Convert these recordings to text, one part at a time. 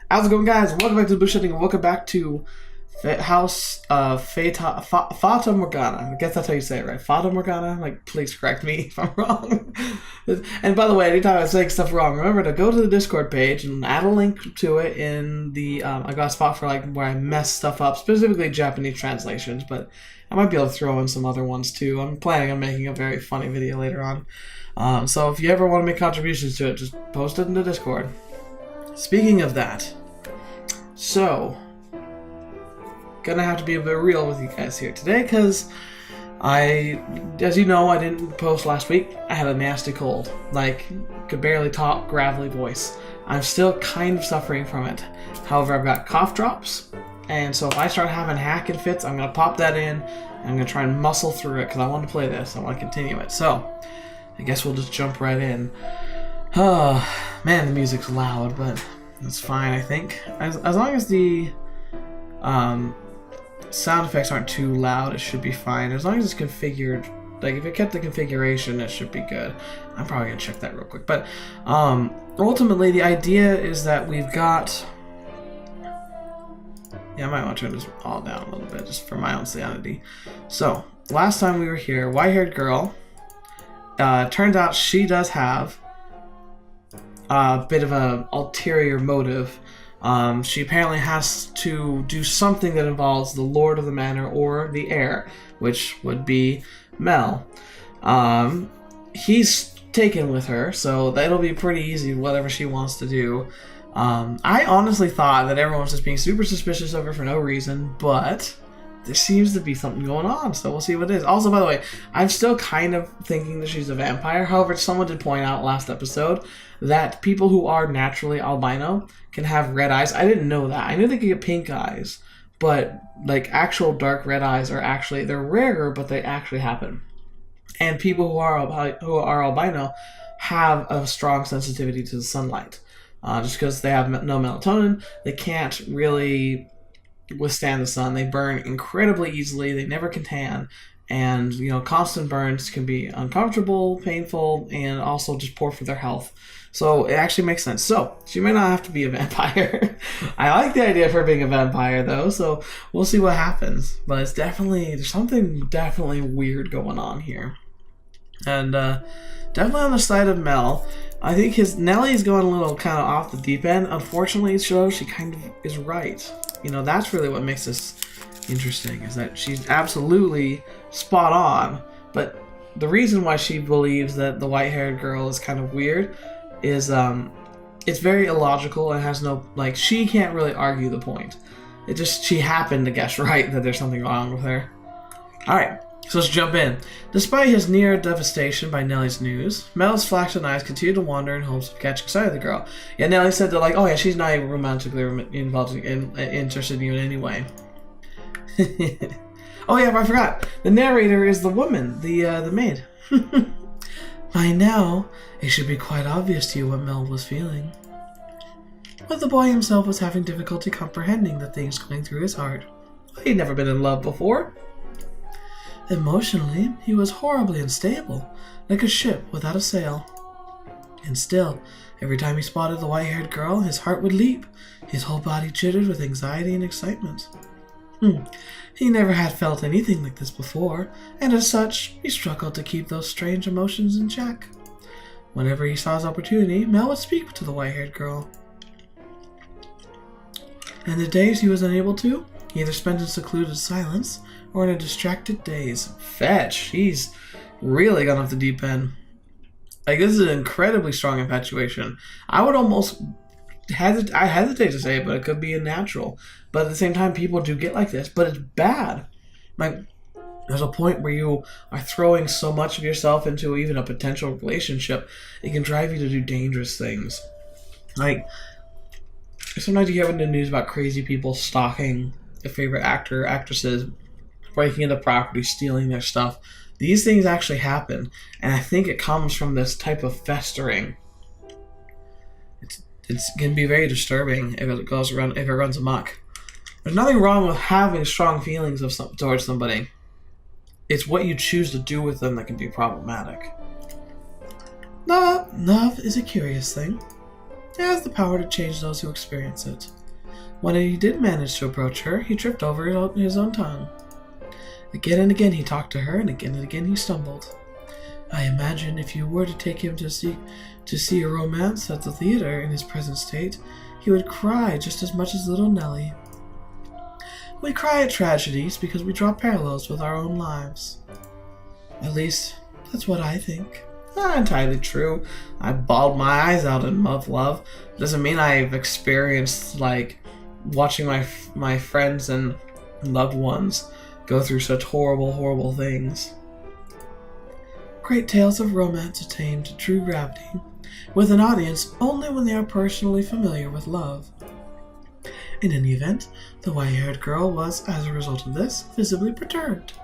How's it going, guys? Welcome back to TheBlueShifting, and welcome back to Fata Morgana. I guess that's how you say it, right? Fata Morgana? Like, please correct me if I'm wrong. And by the way, anytime I'm saying stuff wrong, remember to go to the Discord page and add a link to it in the, I got a spot for, like, where I mess stuff up, specifically Japanese translations, but I might be able to throw in some other ones, too. I'm planning on making a very funny video later on. So if you ever want to make contributions to it, just post it in the Discord. Speaking of that, so, gonna have to be a bit real with you guys here today, because as you know, I didn't post last week. I had a nasty cold, like, could barely talk, gravelly voice. I'm still kind of suffering from it. However, I've got cough drops, and so if I start having hacking fits, I'm gonna pop that in, and I'm gonna try and muscle through it, because I want to play this, I want to continue it. So, I guess we'll just jump right in. Oh, man, the music's loud, but that's fine, I think. As long as the sound effects aren't too loud, it should be fine. As long as it's configured, like if it kept the configuration, it should be good. I'm probably gonna check that real quick. But ultimately, the idea is that we've got. Yeah, I might want to turn this all down a little bit just for my own sanity. So last time we were here, white-haired girl. Turns out she does have a bit of an ulterior motive. She apparently has to do something that involves the Lord of the Manor or the heir, which would be Mell. He's taken with her, so that'll be pretty easy, whatever she wants to do. I honestly thought that everyone was just being super suspicious of her for no reason, but there seems to be something going on, so we'll see what it is. Also, by the way, I'm still kind of thinking that she's a vampire. However, someone did point out last episode that people who are naturally albino can have red eyes. I didn't know that. I knew they could get pink eyes, but like actual dark red eyes are actually, they're rarer, but they actually happen. And people who are albino have a strong sensitivity to the sunlight. Just because they have no melatonin, they can't really withstand the sun. They burn incredibly easily. They never can tan, and constant burns can be uncomfortable, painful, and also just poor for their health. So it actually makes sense. So she may not have to be a vampire. I like the idea of her being a vampire though, so we'll see what happens. But it's there's something definitely weird going on here, and definitely on the side of Mell. I think Nellie's going a little kind of off the deep end. Unfortunately, it shows she kind of is right. That's really what makes this interesting, is that she's absolutely spot on. But the reason why she believes that the white-haired girl is kind of weird is it's very illogical and has no, like, she can't really argue the point. She happened to guess right that there's something wrong with her. Alright, so let's jump in. Despite his near devastation by Nellie's news, Mell's flashing eyes continue to wander in hopes of catching sight of the girl. Yeah, Nellie said that, like, oh yeah, she's not even romantically interested in you in any way. Oh yeah, I forgot. The narrator is the woman, the maid. By now, it should be quite obvious to you what Mell was feeling. But the boy himself was having difficulty comprehending the things going through his heart. He'd never been in love before. Emotionally, he was horribly unstable, like a ship without a sail. And still, every time he spotted the white-haired girl, his heart would leap. His whole body jittered with anxiety and excitement. He never had felt anything like this before, and as such, he struggled to keep those strange emotions in check. Whenever he saw his opportunity, Mell would speak to the white-haired girl. And the days he was unable to, he either spent in secluded silence or in a distracted daze. Fetch, he's really gone off the deep end. Like, this is an incredibly strong infatuation. I would almost I hesitate to say it, but it could be a natural. But at the same time, people do get like this, but it's bad. Like, there's a point where you are throwing so much of yourself into even a potential relationship, it can drive you to do dangerous things. Like, sometimes you hear in the news about crazy people stalking their favorite actor, actresses, breaking into property, stealing their stuff. These things actually happen, and I think it comes from this type of festering. It can be very disturbing if it runs amok. There's nothing wrong with having strong feelings towards somebody. It's what you choose to do with them that can be problematic. Love is a curious thing. It has the power to change those who experience it. When he did manage to approach her, he tripped over his own tongue. Again and again he talked to her, and again he stumbled. I imagine if you were to take him to see a romance at the theater in his present state, he would cry just as much as little Nellie. We cry at tragedies because we draw parallels with our own lives. At least, that's what I think. Not entirely true. I bawled my eyes out in love. Doesn't mean I've experienced, like, watching my friends and loved ones go through such horrible, horrible things. Great tales of romance attain to true gravity, with an audience only when they are personally familiar with love. In any event, the white-haired girl was, as a result of this, visibly perturbed.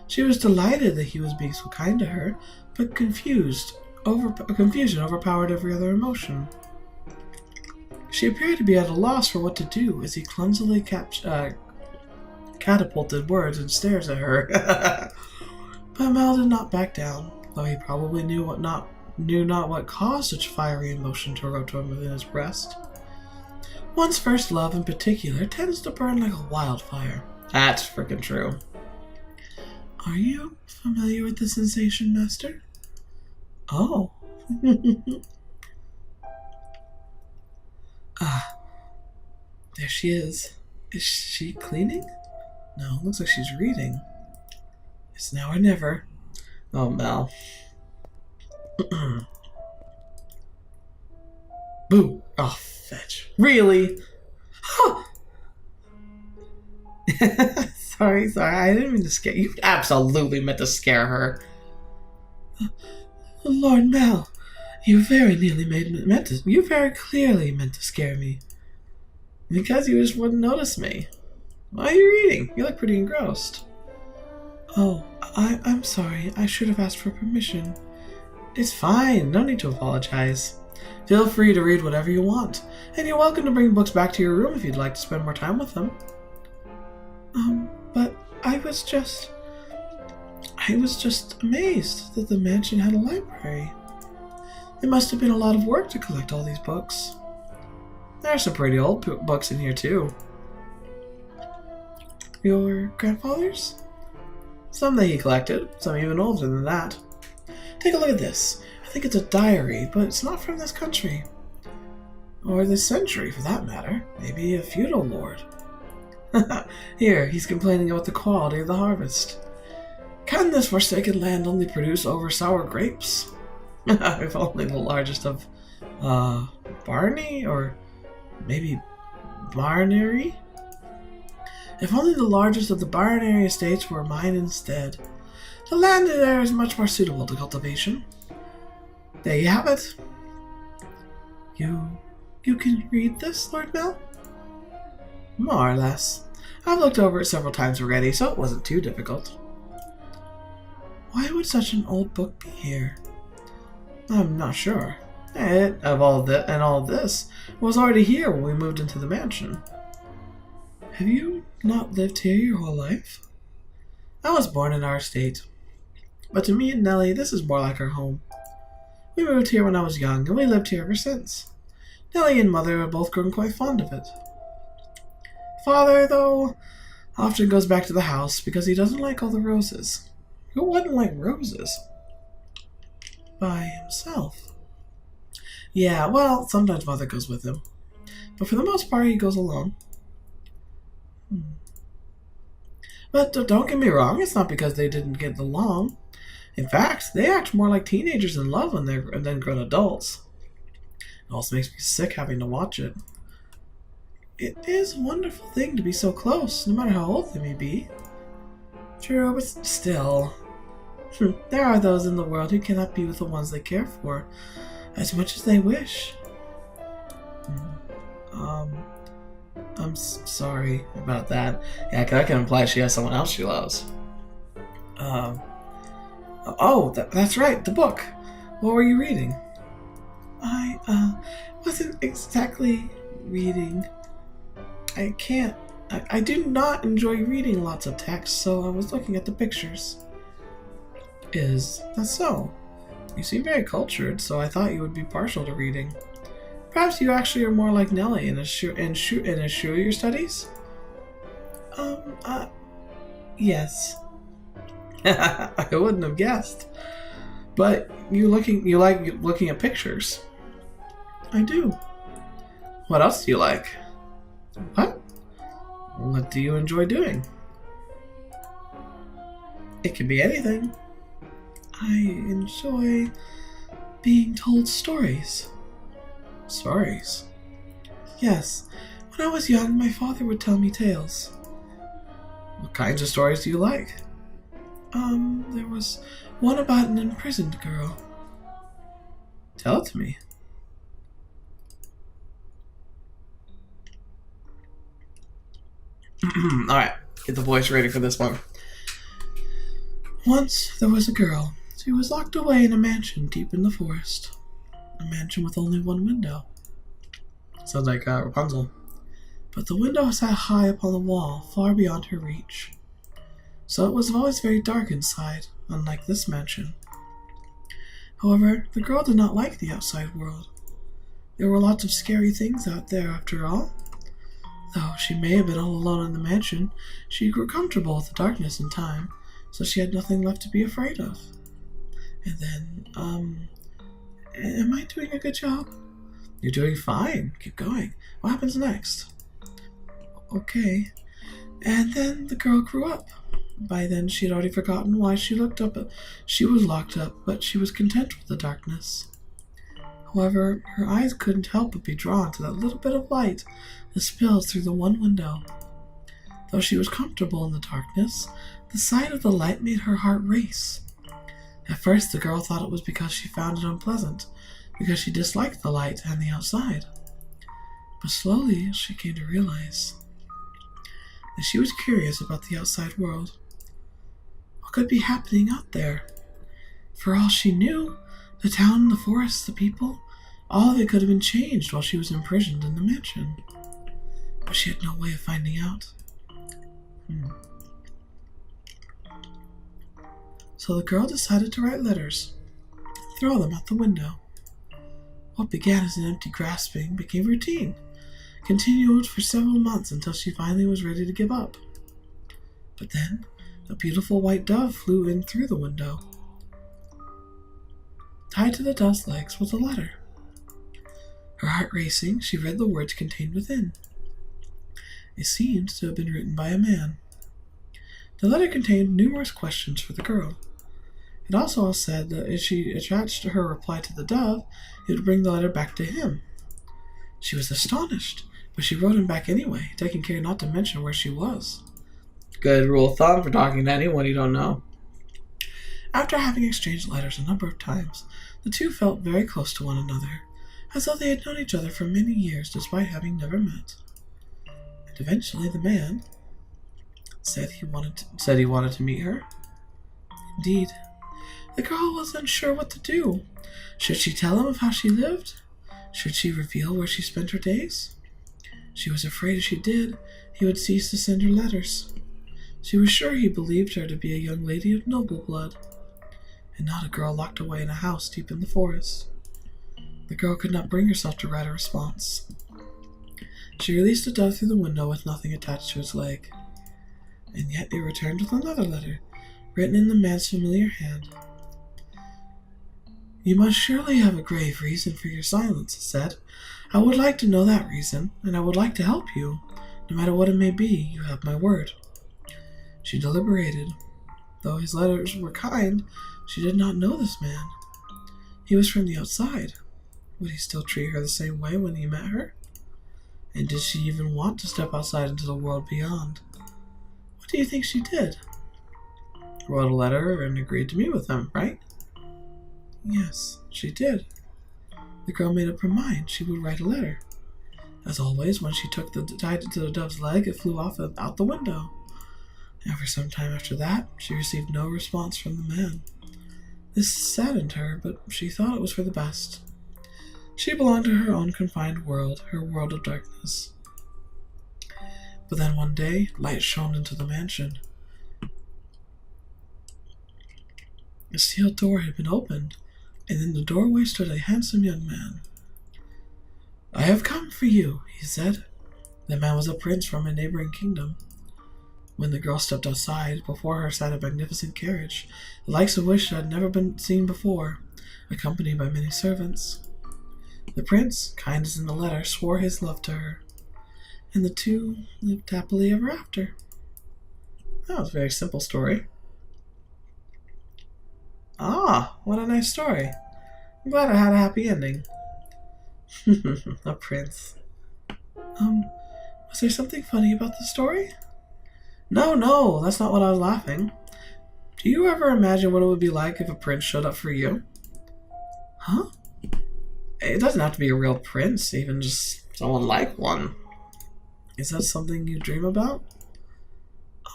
She was delighted that he was being so kind to her, but confusion overpowered every other emotion. She appeared to be at a loss for what to do as he clumsily catapulted words and stares at her. But Mell did not back down, though he probably knew not what caused such fiery emotion to erupt within his breast. One's first love, in particular, tends to burn like a wildfire. That's frickin' true. Are you familiar with the sensation, Master? Oh. There she is. Is she cleaning? No, looks like she's reading. It's now or never. Oh, Mell. Boo! Oh, fetch. Really? Huh. Sorry, I didn't mean to scare you. You absolutely meant to scare her. Lord Mell, you very clearly meant to scare me. Because you just wouldn't notice me. Why are you reading? You look pretty engrossed. Oh, I'm sorry. I should have asked for permission. It's fine. No need to apologize. Feel free to read whatever you want, and you're welcome to bring books back to your room if you'd like to spend more time with them. But I was just amazed that the mansion had a library. It must have been a lot of work to collect all these books. There are some pretty old books in here, too. Your grandfather's? Some that he collected, some even older than that. Take a look at this. I think it's a diary, but it's not from this country. Or this century, for that matter. Maybe a feudal lord. Here, he's complaining about the quality of the harvest. Can this forsaken land only produce over sour grapes? If only the largest of, Barney? Or maybe Barnary? If only the largest of the Barnary estates were mine instead. The land there is much more suitable to cultivation. There you have it. You can read this, Lord Mell? More or less. I've looked over it several times already, so it wasn't too difficult. Why would such an old book be here? I'm not sure. All this was already here when we moved into the mansion. Have you not lived here your whole life? I was born in our estate. But to me and Nellie, this is more like our home. We moved here when I was young, and we lived here ever since. Nellie and Mother have both grown quite fond of it. Father, though, often goes back to the house because he doesn't like all the roses. Who wouldn't like roses? By himself. Yeah, well, sometimes Mother goes with him. But for the most part, he goes alone. But don't get me wrong, it's not because they didn't get along. In fact, they act more like teenagers in love when they're then grown adults. It also makes me sick having to watch it. It is a wonderful thing to be so close, no matter how old they may be. True, but still. There are those in the world who cannot be with the ones they care for, as much as they wish. I'm sorry about that. Yeah, that can imply she has someone else she loves. That's right, the book. What were you reading? I wasn't exactly reading. I do not enjoy reading lots of text, so I was looking at the pictures. Is that so? You seem very cultured, so I thought you would be partial to reading. Perhaps you actually are more like Nellie and eschew your studies? Yes. I wouldn't have guessed. But you like looking at pictures. I do. What else do you like? What? What do you enjoy doing? It can be anything. I enjoy being told stories. Stories? Yes. When I was young, my father would tell me tales. What kinds of stories do you like? There was one about an imprisoned girl. Tell it to me. Alright, get the voice ready for this one. Once there was a girl. She was locked away in a mansion deep in the forest. A mansion with only one window. Sounds like Rapunzel. But the window sat high upon the wall, far beyond her reach. So it was always very dark inside, unlike this mansion. However, the girl did not like the outside world. There were lots of scary things out there after all. Though she may have been all alone in the mansion, she grew comfortable with the darkness in time, so she had nothing left to be afraid of. And then, am I doing a good job? You're doing fine. Keep going. What happens next? Okay. And then the girl grew up. By then she had already forgotten why she was locked up, but she was content with the darkness. However, her eyes couldn't help but be drawn to that little bit of light that spilled through the one window. Though she was comfortable in the darkness, the sight of the light made her heart race. At first the girl thought it was because she found it unpleasant, because she disliked the light and the outside. But slowly she came to realize that she was curious about the outside world. What could be happening out there? For all she knew, the town, the forest, the people, all of it could have been changed while she was imprisoned in the mansion. But she had no way of finding out. So the girl decided to write letters and throw them out the window. What began as an empty grasping became routine, continued for several months until she finally was ready to give up. But then, a beautiful white dove flew in through the window. Tied to the dove's legs was a letter. Her heart racing, she read the words contained within. It seemed to have been written by a man. The letter contained numerous questions for the girl. It also said that if she attached her reply to the dove, it would bring the letter back to him. She was astonished, but she wrote him back anyway, taking care not to mention where she was. Good rule of thumb for talking to anyone you don't know. After having exchanged letters a number of times, the two felt very close to one another, as though they had known each other for many years despite having never met. And eventually the man said he wanted to meet her. Indeed. The girl was unsure what to do. Should she tell him of how she lived? Should she reveal where she spent her days? She was afraid if she did, he would cease to send her letters. She was sure he believed her to be a young lady of noble blood, and not a girl locked away in a house deep in the forest. The girl could not bring herself to write a response. She released the dove through the window with nothing attached to its leg. And yet it returned with another letter, written in the man's familiar hand. You must surely have a grave reason for your silence, it said. I would like to know that reason, and I would like to help you. No matter what it may be, you have my word. She deliberated. Though his letters were kind, she did not know this man. He was from the outside. Would he still treat her the same way when he met her? And did she even want to step outside into the world beyond? What do you think she did? Wrote a letter and agreed to meet with him, right? Yes, she did. The girl made up her mind she would write a letter. As always, when she tied it to the dove's leg, it flew off out the window. And for some time after that, she received no response from the man. This saddened her, but she thought it was for the best. She belonged to her own confined world, her world of darkness. But then one day, light shone into the mansion. A sealed door had been opened, and in the doorway stood a handsome young man. I have come for you, he said. The man was a prince from a neighboring kingdom. When the girl stepped outside, before her sat a magnificent carriage, the likes of which had never been seen before, accompanied by many servants. The prince, kind as in the letter, swore his love to her, and the two lived happily ever after. That was a very simple story. Ah, what a nice story. I'm glad I had a happy ending. A prince. Was there something funny about the story? No, that's not what I was laughing. Do you ever imagine what it would be like if a prince showed up for you? Huh? It doesn't have to be a real prince, even just someone like one. Is that something you dream about?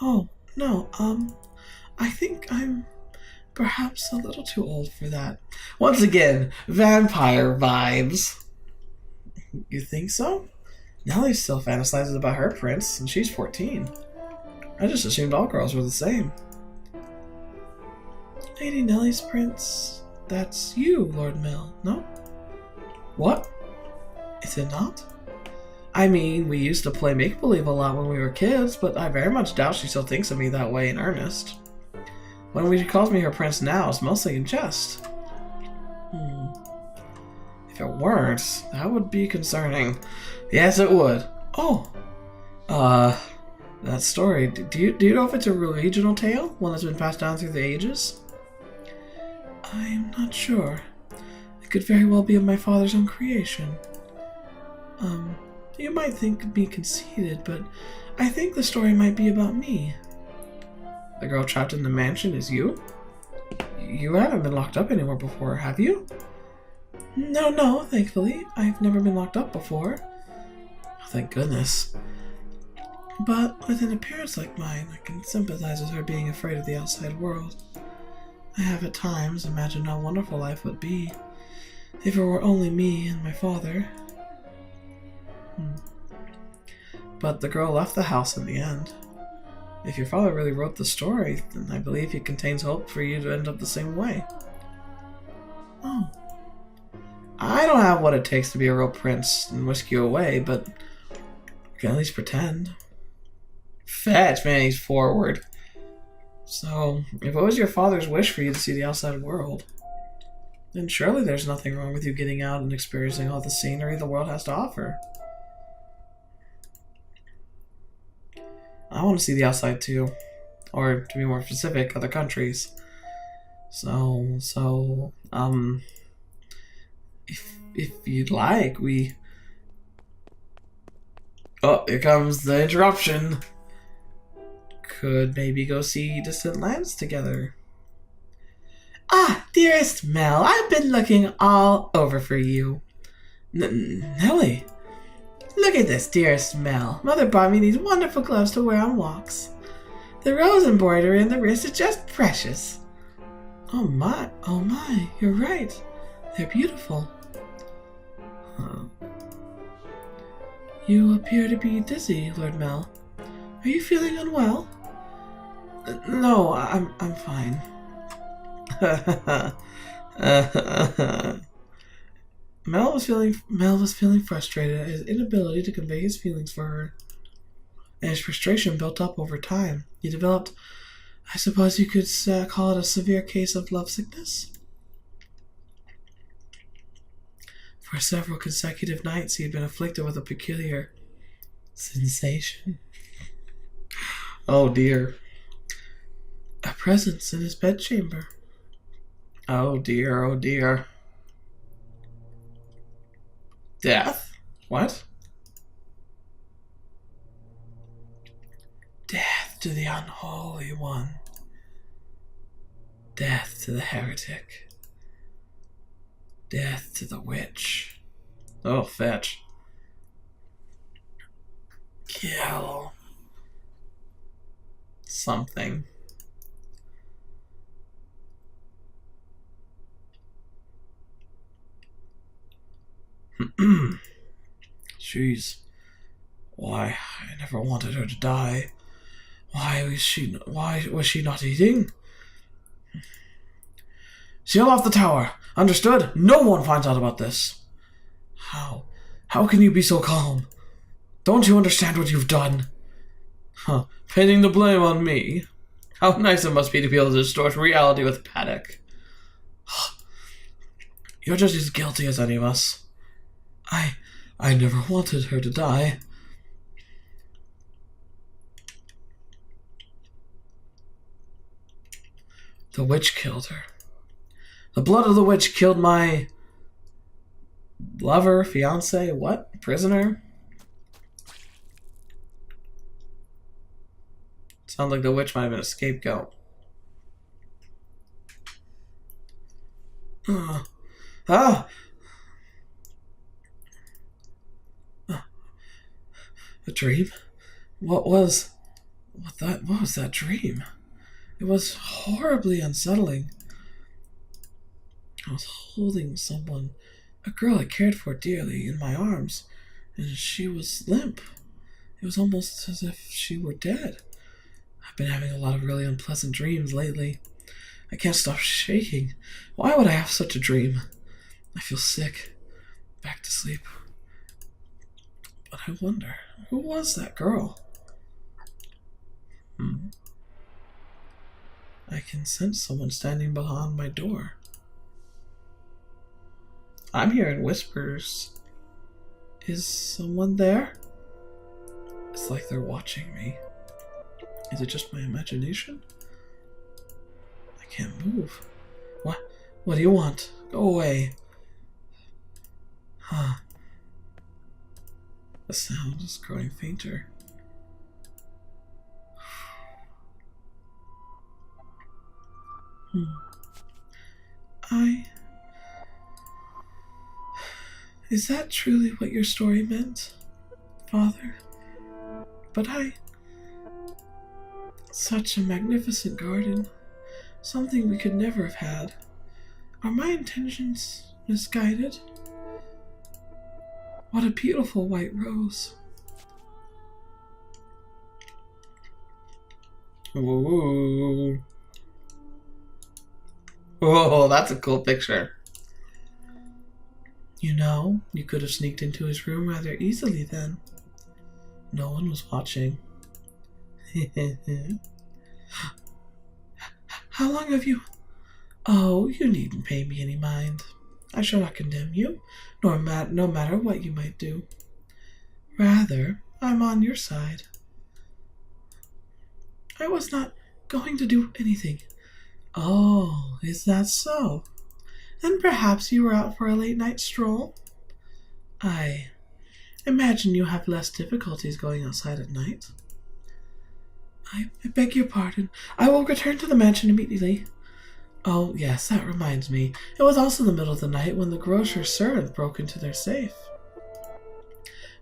Oh, no, I think I'm perhaps a little too old for that. Once again, vampire vibes. You think so? Nellie still fantasizes about her prince, and she's 14. I just assumed all girls were the same. Lady Nellie's prince, that's you, Lord Mell, no? What? Is it not? I mean, we used to play make-believe a lot when we were kids, but I very much doubt she still thinks of me that way in earnest. When she calls me her prince now, it's mostly in jest. If it weren't, that would be concerning. Yes, it would. Oh, that story. Do you know if it's a regional tale? One that's been passed down through the ages? I'm not sure. It could very well be of my father's own creation. You might think me conceited, but I think the story might be about me. The girl trapped in the mansion is you? You haven't been locked up anywhere before, have you? No, thankfully. I've never been locked up before. Oh, thank goodness. But with an appearance like mine, I can sympathize with her being afraid of the outside world. I have at times imagined how wonderful life would be if it were only me and my father. But the girl left the house in the end. If your father really wrote the story, then I believe it contains hope for you to end up the same way. Oh. I don't have what it takes to be a real prince and whisk you away, but I can at least pretend. Fetch, man, he's forward. So, if it was your father's wish for you to see the outside world, then surely there's nothing wrong with you getting out and experiencing all the scenery the world has to offer. I want to see the outside too. Or, to be more specific, other countries. So, if you'd like, we... Oh, here comes the interruption. Could maybe go see distant lands together. Ah, dearest Mell, I've been looking all over for you. Nellie? Look at this, dearest Mell. Mother bought me these wonderful gloves to wear on walks. The rose embroidery in the wrist is just precious. Oh my, you're right. They're beautiful. Huh. You appear to be dizzy, Lord Mell. Are you feeling unwell? No, I'm fine. Mell was feeling frustrated at his inability to convey his feelings for her, and his frustration built up over time. He developed, I suppose you could call it a severe case of lovesickness. For several consecutive nights, he had been afflicted with a peculiar sensation. Oh dear. A presence in his bedchamber. Oh dear. Death? What? Death to the unholy one. Death to the heretic. Death to the witch. Oh, fetch. Kill. Something. Jeez. Why, I never wanted her to die. Why was she not eating? Seal off the tower. Understood? No one finds out about this. How How can you be so calm? Don't you understand what you've done? Huh, pinning the blame on me. How nice it must be to be able to distort reality with panic. You're just as guilty as any of us. I never wanted her to die. The witch killed her. The blood of the witch killed my lover, fiance, what? Prisoner? Sounds like the witch might have been a scapegoat. A dream? What was that dream? It was horribly unsettling. I was holding someone, a girl I cared for dearly, in my arms, and she was limp. It was almost as if she were dead. I've been having a lot of really unpleasant dreams lately. I can't stop shaking. Why would I have such a dream? I feel sick. Back to sleep. But I wonder, who was that girl? I can sense someone standing behind my door. I'm hearing whispers. Is someone there? It's like they're watching me. Is it just my imagination? I can't move. What do you want? Go away. The sound is growing fainter. Is that truly what your story meant, Father? But such a magnificent garden. Something we could never have had. Are my intentions misguided? What a beautiful white rose. Ooh. Whoa, that's a cool picture. You know, you could have sneaked into his room rather easily then. No one was watching. How long have you... Oh, you needn't pay me any mind. I shall not condemn you, no matter what you might do. Rather, I'm on your side. I was not going to do anything. Oh, is that so? Then perhaps you were out for a late night stroll? I imagine you have less difficulties going outside at night. I beg your pardon. I will return to the mansion immediately. Oh, yes, that reminds me. It was also the middle of the night when the grocer's servant broke into their safe.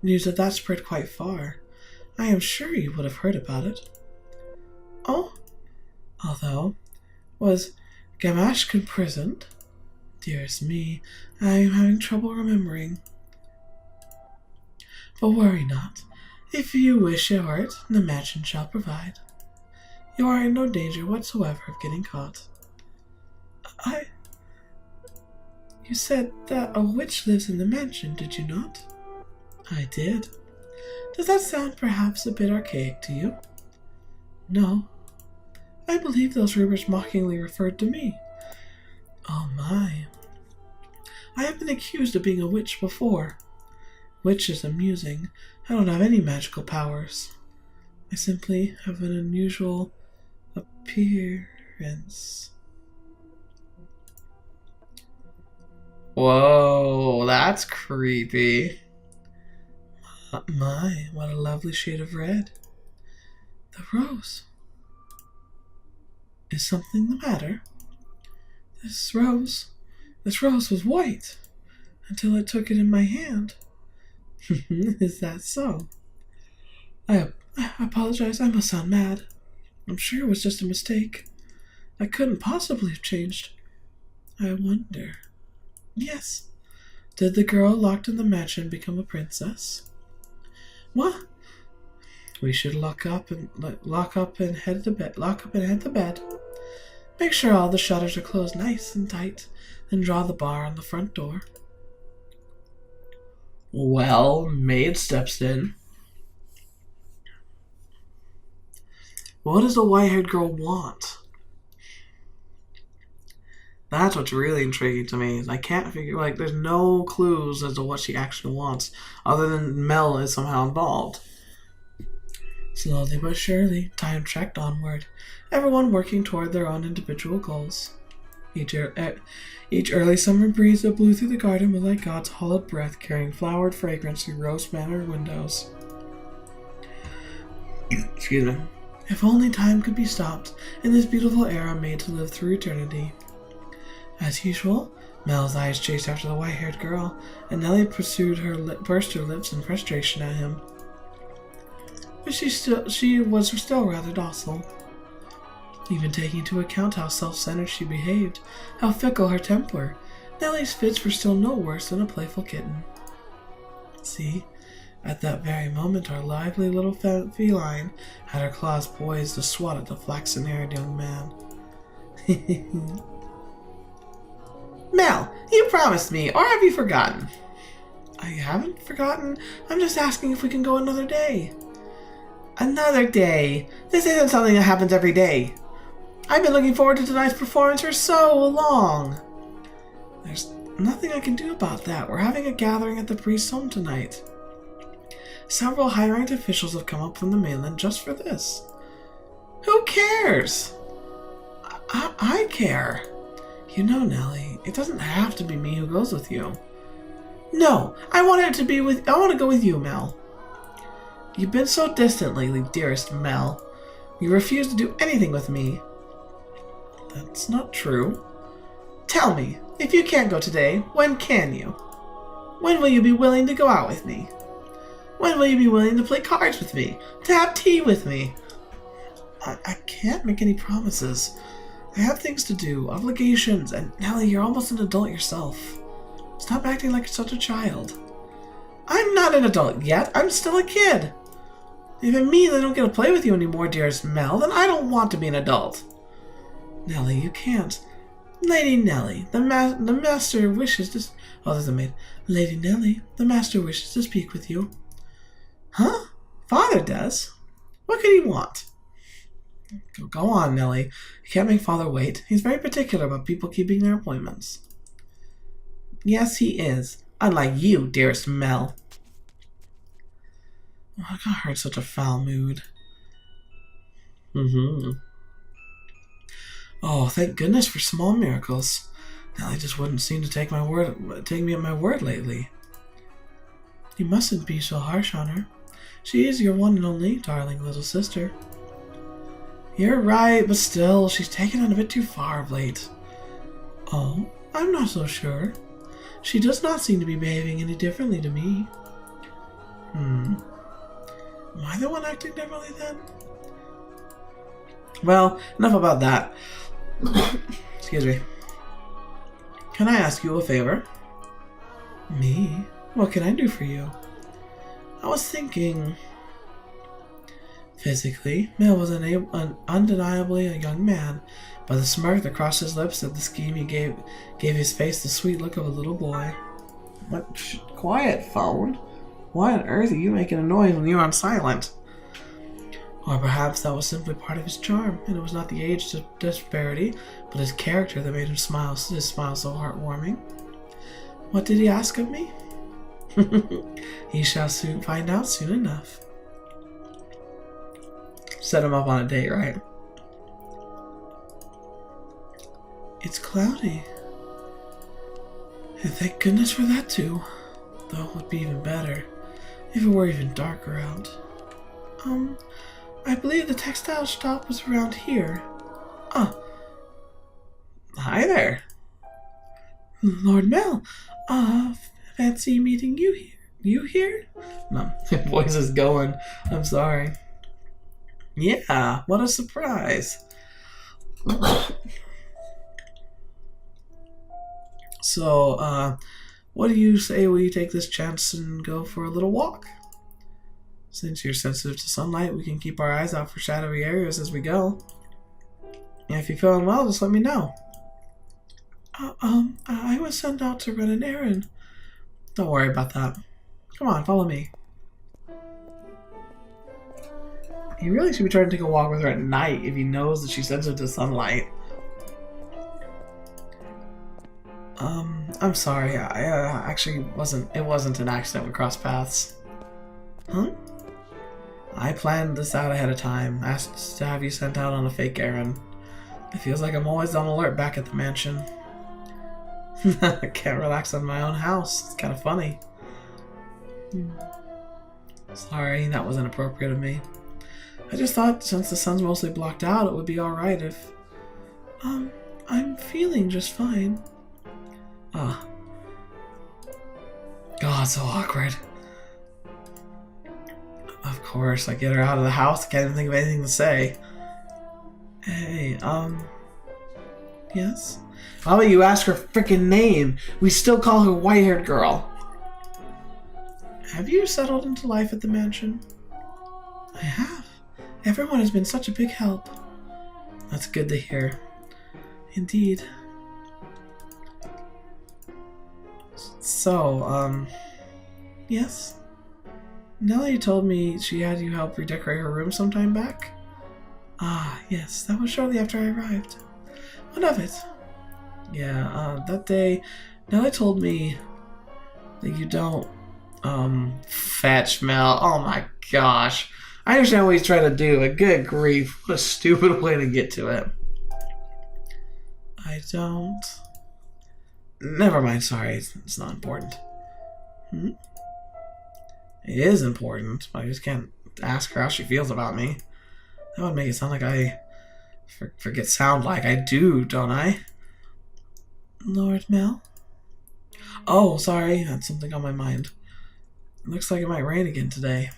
News of that spread quite far. I am sure you would have heard about it. Oh, although, was Gamashk imprisoned? Dearest me, I am having trouble remembering. But worry not. If you wish for it, the mansion shall provide. You are in no danger whatsoever of getting caught. You said that a witch lives in the mansion, did you not? I did. Does that sound perhaps a bit archaic to you? No. I believe those rumors mockingly referred to me. Oh my. I have been accused of being a witch before. Which is amusing. I don't have any magical powers. I simply have an unusual appearance. Whoa, that's creepy. My, what a lovely shade of red. The rose. Is something the matter? This rose was white until I took it in my hand. Is that so? I apologize, I must sound mad. I'm sure it was just a mistake. I couldn't possibly have changed. I wonder. Yes. Did the girl locked in the mansion become a princess? What? We should lock up and head to bed. Make sure all the shutters are closed nice and tight, then draw the bar on the front door. Well, Maid steps in. What does the white-haired girl want? That's what's really intriguing to me. I can't figure, like, there's no clues as to what she actually wants, other than Mell is somehow involved. Slowly but surely, time trekked onward, everyone working toward their own individual goals. Each early summer breeze that blew through the garden was like God's hollowed breath carrying flowered fragrance through rose-mannered windows. Excuse me. If only time could be stopped, in this beautiful era made to live through eternity. As usual, Mel's eyes chased after the white-haired girl, and Nellie burst her lips in frustration at him. But she was still rather docile. Even taking into account how self-centered she behaved, how fickle her temper, Nellie's fits were still no worse than a playful kitten. See, at that very moment our lively little feline had her claws poised to swat at the flaxen-haired young man. Mell, you promised me, or have you forgotten? I haven't forgotten. I'm just asking if we can go another day. Another day? This isn't something that happens every day. I've been looking forward to tonight's performance for so long. There's nothing I can do about that. We're having a gathering at the priest's home tonight. Several high-ranked officials have come up from the mainland just for this. Who cares? I care. You know, Nellie, it doesn't have to be me who goes with you. No, I want to go with you, Mell. You've been so distant lately, dearest Mell. You refuse to do anything with me. That's not true. Tell me, if you can't go today, when can you? When will you be willing to go out with me? When will you be willing to play cards with me? To have tea with me? I can't make any promises. I have things to do, obligations, and Nellie, you're almost an adult yourself. Stop acting like such a child. I'm not an adult yet. I'm still a kid. If it means I don't get to play with you anymore, dearest Mell, then I don't want to be an adult. Nellie, you can't. Lady Nellie, the master wishes to... Oh, there's a maid. Lady Nellie, the master wishes to speak with you. Huh? Father does? What could he want? Go on, Nellie. You can't make Father wait. He's very particular about people keeping their appointments. Yes, he is. Unlike you, dearest Mell. Oh, I got her in such a foul mood. Oh, thank goodness for small miracles. Nellie just wouldn't seem to take me at my word lately. You mustn't be so harsh on her. She is your one and only darling little sister. You're right, but still, she's taken it a bit too far of late. Oh, I'm not so sure. She does not seem to be behaving any differently to me. Am I the one acting differently then? Well, enough about that. Excuse me. Can I ask you a favor? Me? What can I do for you? I was thinking... Physically, Mell was undeniably a young man, but the smirk that crossed his lips at the scheme he gave his face the sweet look of a little boy. What? Quiet, phone. Why on earth are you making a noise when you're on silent? Or perhaps that was simply part of his charm, and it was not the age disparity, but his character that made him smile. His smile so heartwarming. What did he ask of me? He shall soon find out soon enough. Set him up on a date, right? It's cloudy. And thank goodness for that too. Though it would be even better if it were even darker out. I believe the textile shop was around here. Hi there. Lord Mell, fancy meeting you here. You here? No, my voice is going. I'm sorry. Yeah, what a surprise. So, what do you say we take this chance and go for a little walk? Since you're sensitive to sunlight, we can keep our eyes out for shadowy areas as we go. And if you're feeling well, just let me know. I was sent out to run an errand. Don't worry about that. Come on, follow me. He really should be trying to take a walk with her at night if he knows that she's sensitive to sunlight. I'm sorry. I actually wasn't. It wasn't an accident we crossed paths. Huh? I planned this out ahead of time. Asked to have you sent out on a fake errand. It feels like I'm always on alert back at the mansion. I can't relax in my own house. It's kind of funny. Sorry, that was inappropriate of me. I just thought since the sun's mostly blocked out, it would be alright if... I'm feeling just fine. Ah. God, so awkward. Of course, I get her out of the house. I can't even think of anything to say. Hey, yes? How about you ask her frickin' name? We still call her white-haired girl. Have you settled into life at the mansion? I have. Everyone has been such a big help. That's good to hear. Indeed. So, yes? Nellie told me she had you help redecorate her room some time back? Ah, yes, that was shortly after I arrived. What of it? Yeah, that day, Nellie told me that you don't, fetch Mell. Oh my gosh. I understand what he's trying to do, but good grief, what a stupid way to get to it. I don't... Never mind, sorry, it's not important. It is important, but I just can't ask her how she feels about me. That would make it sound like I... forget sound like I do, don't I? Lord Mell? Oh, sorry, that's something on my mind. It looks like it might rain again today.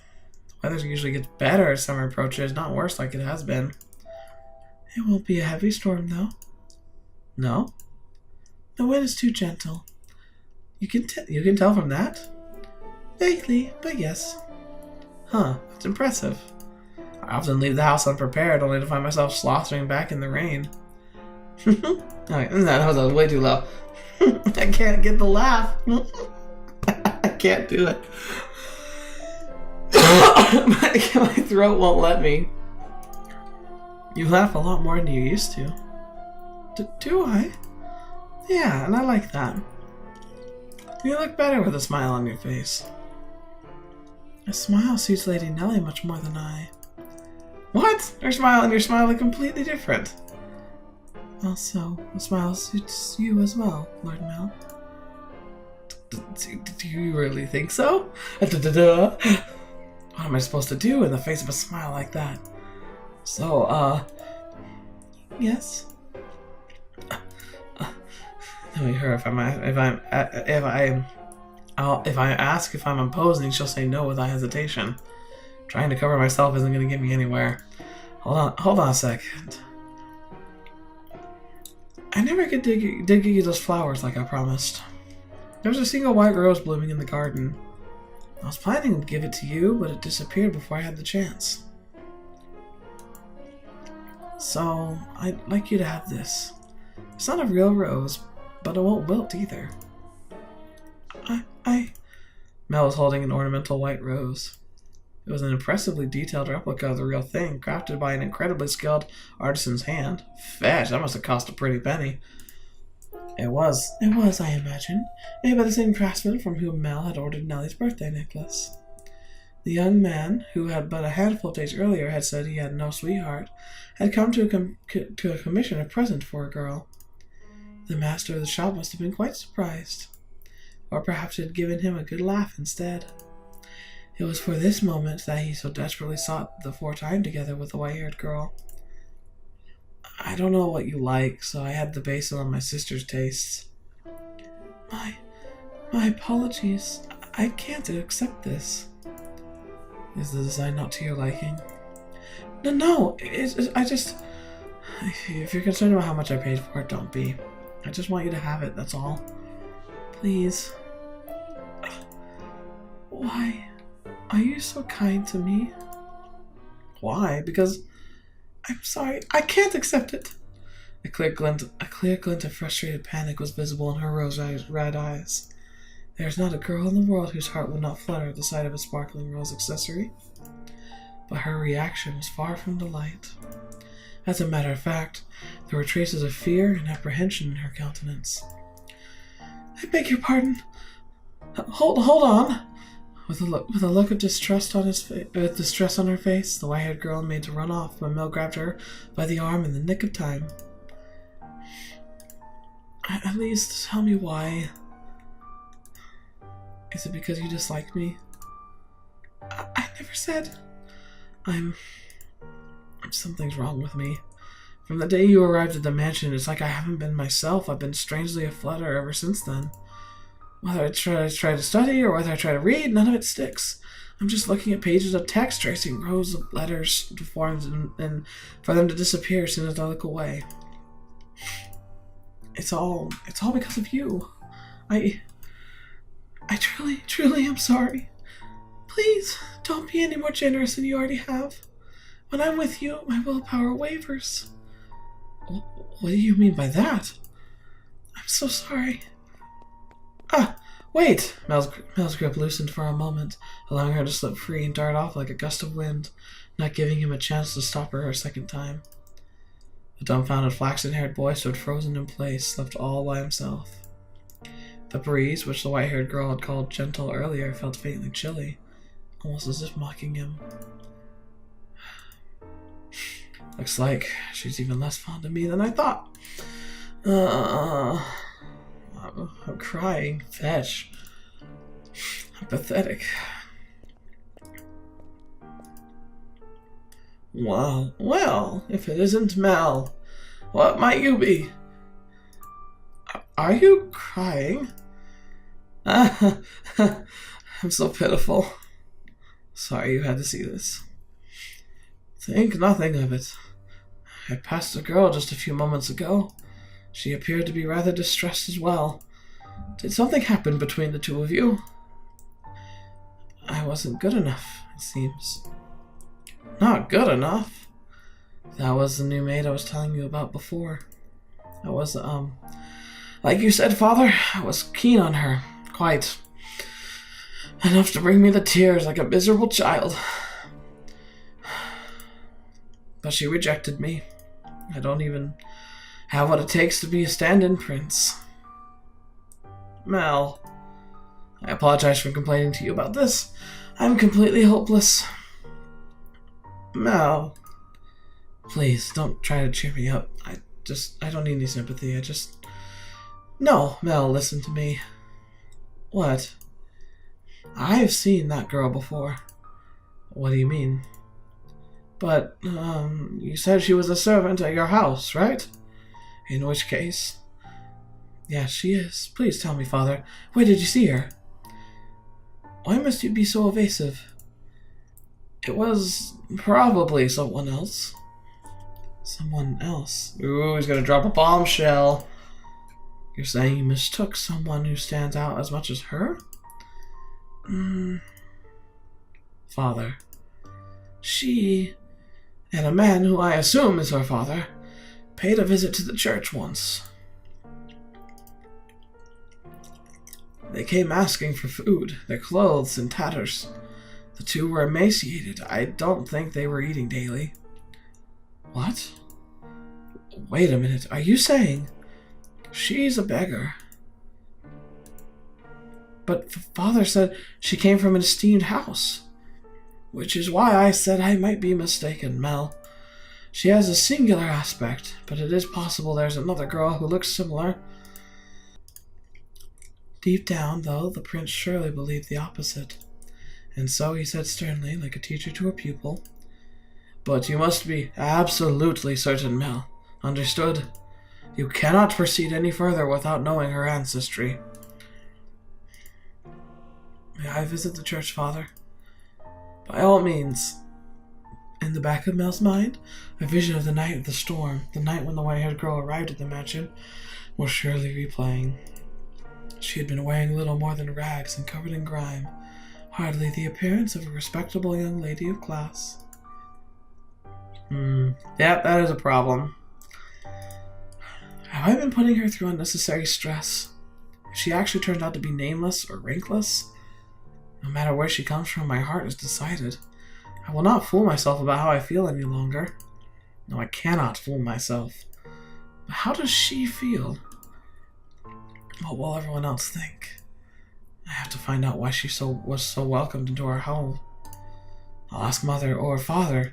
The weather usually gets better as summer approaches, not worse like it has been. It won't be a heavy storm, though. No? The wind is too gentle. You can tell from that? Vaguely, but yes. Huh, that's impressive. I often leave the house unprepared, only to find myself sloshing back in the rain. Alright, that was way too low. I can't get the laugh. I can't do it. My throat won't let me. You laugh a lot more than you used to. Do I? Yeah, and I like that. You look better with a smile on your face. A smile suits Lady Nellie much more than I. What? Her smile and your smile are completely different. Also, a smile suits you as well, Lord Mell. Do you really think so? What am I supposed to do in the face of a smile like that? So, yes? Knowing her, if I ask if I'm imposing, she'll say no without hesitation. Trying to cover myself isn't going to get me anywhere. Hold on a second. I never did give you those flowers like I promised. There was a single white rose blooming in the garden. I was planning to give it to you, but it disappeared before I had the chance. So, I'd like you to have this. It's not a real rose, but it won't wilt either. Mell was holding an ornamental white rose. It was an impressively detailed replica of the real thing, crafted by an incredibly skilled artisan's hand. Fetch, that must have cost a pretty penny. It was, I imagine, made by the same craftsman from whom Mell had ordered Nellie's birthday necklace. The young man, who had but a handful of days earlier had said he had no sweetheart, had come to commission a present for a girl. The master of the shop must have been quite surprised. Or perhaps it had given him a good laugh instead. It was for this moment that he so desperately sought the time together with the white-haired girl. I don't know what you like, so I had to base it on my sister's tastes. My apologies. I can't accept this. Is the design not to your liking? No, I just... If you're concerned about how much I paid for it, don't be. I just want you to have it, that's all. Please. Why? Are you so kind to me? Why? Because... I'm sorry, I can't accept it. A clear glint of frustrated panic was visible in her rose-red eyes. There's not a girl in the world whose heart would not flutter at the sight of a sparkling rose accessory. But her reaction was far from delight. As a matter of fact, there were traces of fear and apprehension in her countenance. I beg your pardon. Hold on. With a look of distrust on distress on her face, the white-haired girl made to run off when Mell grabbed her by the arm in the nick of time. At least tell me why. Is it because you dislike me? I never said. Something's wrong with me. From the day you arrived at the mansion, it's like I haven't been myself. I've been strangely aflutter ever since then. Whether I try to study or whether I try to read, none of it sticks. I'm just looking at pages of text, tracing rows of letters to forms and for them to disappear as soon as I look away. It's all because of you. I truly am sorry. Please, don't be any more generous than you already have. When I'm with you, my willpower wavers. What do you mean by that? I'm so sorry. Wait! Mell's grip loosened for a moment, allowing her to slip free and dart off like a gust of wind, not giving him a chance to stop her a second time. The dumbfounded flaxen-haired boy stood frozen in place, left all by himself. The breeze, which the white-haired girl had called gentle earlier, felt faintly chilly, almost as if mocking him. Looks like she's even less fond of me than I thought. I'm crying. Fetch. I'm pathetic. Well, if it isn't Mell, what might you be? Are you crying? I'm so pitiful. Sorry you had to see this. Think nothing of it. I passed a girl just a few moments ago. She appeared to be rather distressed as well. Did something happen between the two of you? I wasn't good enough, it seems. Not good enough? That was the new maid I was telling you about before. I was, like you said, Father, I was keen on her. Quite. Enough to bring me the tears like a miserable child. But she rejected me. I don't even have what it takes to be a stand-in prince. Mell, I apologize for complaining to you about this. I'm completely hopeless. Mell, please don't try to cheer me up. I don't need any sympathy. No, Mell, listen to me. What? I've seen that girl before. What do you mean? But, you said she was a servant at your house, right? In which case... Yes, she is. Please tell me, Father. Where did you see her? Why must you be so evasive? It was probably someone else. Someone else? Ooh, he's gonna drop a bombshell. You're saying you mistook someone who stands out as much as her? Father. She... and a man who I assume is her father, paid a visit to the church once. They came asking for food, their clothes in tatters. The two were emaciated. I don't think they were eating daily. What? Wait a minute, are you saying she's a beggar? But Father said she came from an esteemed house. Which is why I said I might be mistaken, Mell. She has a singular aspect, but it is possible there's another girl who looks similar. Deep down, though, the prince surely believed the opposite. And so he said sternly, like a teacher to a pupil, But you must be absolutely certain, Mell. Understood? You cannot proceed any further without knowing her ancestry. May I visit the church, Father? By all means. In the back of Mell's mind, a vision of the night of the storm, the night when the white-haired girl arrived at the mansion, was surely replaying. She had been wearing little more than rags and covered in grime, hardly the appearance of a respectable young lady of class. Yep, that is a problem. Have I been putting her through unnecessary stress? If she actually turns out to be nameless or rankless, no matter where she comes from, my heart is decided. I will not fool myself about how I feel any longer. No, I cannot fool myself. But how does she feel? What will everyone else think? I have to find out why she was so welcomed into our home. I'll ask Mother or Father.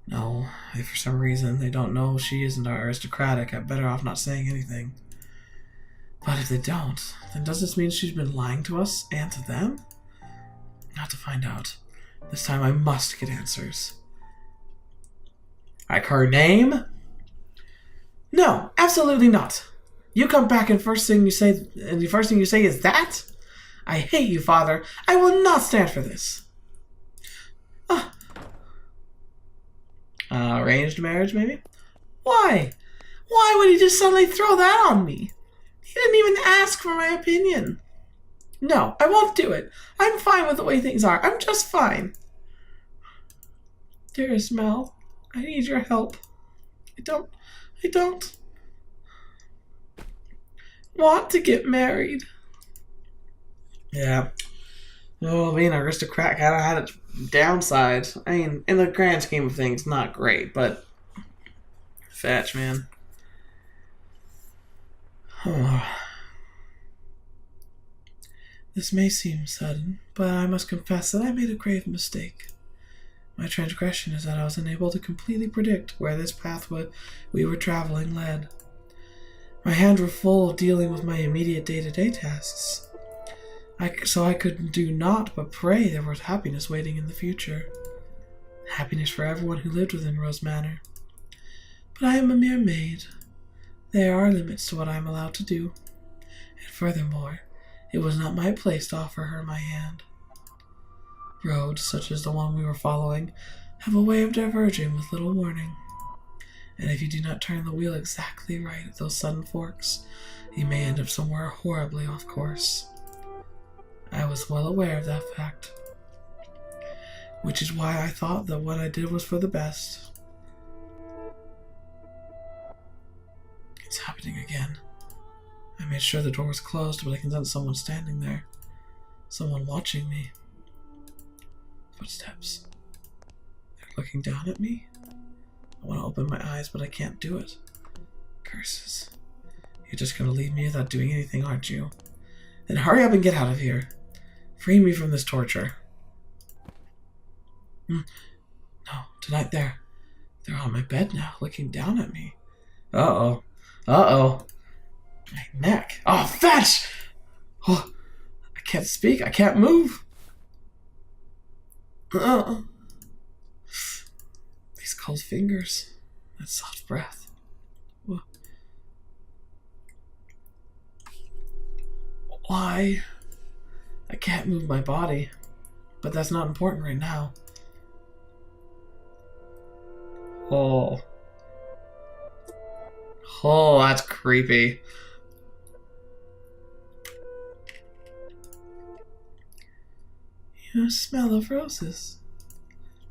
No, if for some reason they don't know she isn't aristocratic, I'm better off not saying anything. But if they don't, then does this mean she's been lying to us and to them? I have to find out. This time I must get answers. Like her name? No, absolutely not. You come back and the first thing you say is that? I hate you, Father. I will not stand for this. Arranged marriage, maybe? Why? Why would he just suddenly throw that on me? He didn't even ask for my opinion. No, I won't do it. I'm fine with the way things are. I'm just fine. Dearest Mell, I need your help. I don't want to get married. Yeah. Oh, being an aristocrat kind of had its downside. I mean, in the grand scheme of things, not great, but fetch, man. This may seem sudden, but I must confess that I made a grave mistake. My transgression is that I was unable to completely predict where this path we were traveling led. My hands were full of dealing with my immediate day-to-day tasks. So I could do naught but pray there was happiness waiting in the future. Happiness for everyone who lived within Rose Manor. But I am a mere maid. There are limits to what I am allowed to do. And furthermore, it was not my place to offer her my hand. Roads, such as the one we were following, have a way of diverging with little warning. And if you do not turn the wheel exactly right at those sudden forks, you may end up somewhere horribly off course. I was well aware of that fact, which is why I thought that what I did was for the best. It's happening again. I made sure the door was closed, but I can sense someone standing there. Someone watching me. Footsteps. They're looking down at me. I want to open my eyes, but I can't do it. Curses. You're just going to leave me without doing anything, aren't you? Then hurry up and get out of here. Free me from this torture. No, tonight they're on my bed now, looking down at me. Uh-oh. Uh-oh. My neck. Oh, fetch! Oh, I can't speak. I can't move. These cold fingers. That soft breath. Why? I can't move my body, but that's not important right now. Oh, that's creepy. You smell of roses.